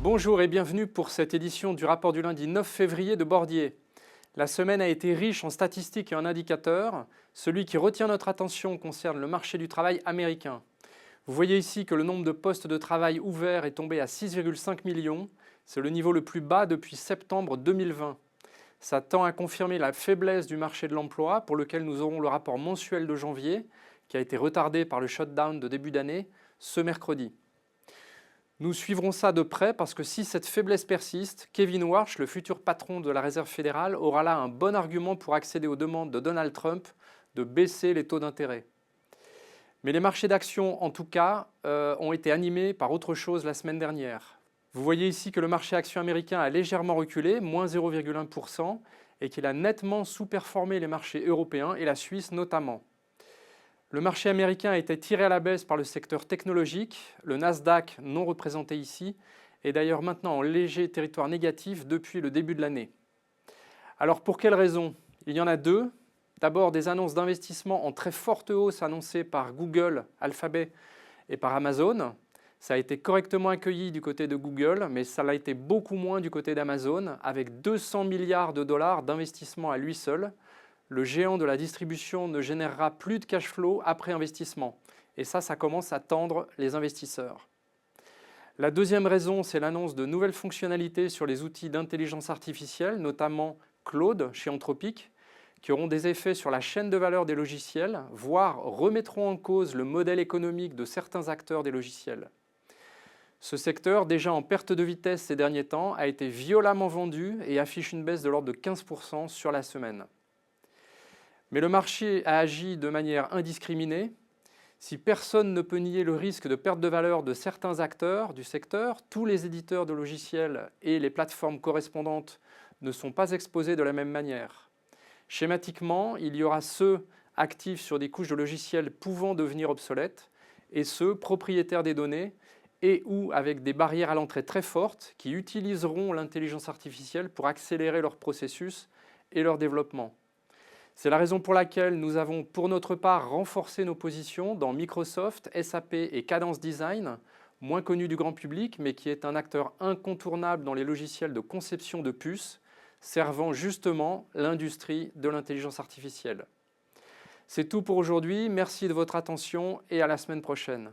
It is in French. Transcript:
Bonjour et bienvenue pour cette édition du rapport du lundi 9 février de Bordier. La semaine a été riche en statistiques et en indicateurs. Celui qui retient notre attention concerne le marché du travail américain. Vous voyez ici que le nombre de postes de travail ouverts est tombé à 6,5 millions. C'est le niveau le plus bas depuis septembre 2020. Ça tend à confirmer la faiblesse du marché de l'emploi pour lequel nous aurons le rapport mensuel de janvier, qui a été retardé par le shutdown de début d'année, ce mercredi. Nous suivrons ça de près parce que si cette faiblesse persiste, Kevin Warsh, le futur patron de la Réserve fédérale, aura là un bon argument pour accéder aux demandes de Donald Trump de baisser les taux d'intérêt. Mais les marchés d'actions, en tout cas, ont été animés par autre chose la semaine dernière. Vous voyez ici que le marché action américain a légèrement reculé, moins 0,1%, et qu'il a nettement sous-performé les marchés européens et la Suisse notamment. Le marché américain a été tiré à la baisse par le secteur technologique. Le Nasdaq, non représenté ici, est d'ailleurs maintenant en léger territoire négatif depuis le début de l'année. Alors pour quelles raisons? Il y en a deux. D'abord, des annonces d'investissement en très forte hausse annoncées par Google, Alphabet et par Amazon. Ça a été correctement accueilli du côté de Google, mais ça l'a été beaucoup moins du côté d'Amazon, avec 200 milliards de dollars d'investissement à lui seul. Le géant de la distribution ne générera plus de cash flow après investissement. Et ça commence à tendre les investisseurs. La deuxième raison, c'est l'annonce de nouvelles fonctionnalités sur les outils d'intelligence artificielle, notamment Claude chez Anthropic, qui auront des effets sur la chaîne de valeur des logiciels, voire remettront en cause le modèle économique de certains acteurs des logiciels. Ce secteur, déjà en perte de vitesse ces derniers temps, a été violemment vendu et affiche une baisse de l'ordre de 15% sur la semaine. Mais le marché a agi de manière indiscriminée. Si personne ne peut nier le risque de perte de valeur de certains acteurs du secteur, tous les éditeurs de logiciels et les plateformes correspondantes ne sont pas exposés de la même manière. Schématiquement, il y aura ceux actifs sur des couches de logiciels pouvant devenir obsolètes et ceux propriétaires des données et ou avec des barrières à l'entrée très fortes qui utiliseront l'intelligence artificielle pour accélérer leur processus et leur développement. C'est la raison pour laquelle nous avons pour notre part renforcé nos positions dans Microsoft, SAP et Cadence Design, moins connu du grand public mais qui est un acteur incontournable dans les logiciels de conception de puces, servant justement l'industrie de l'intelligence artificielle. C'est tout pour aujourd'hui, merci de votre attention et à la semaine prochaine.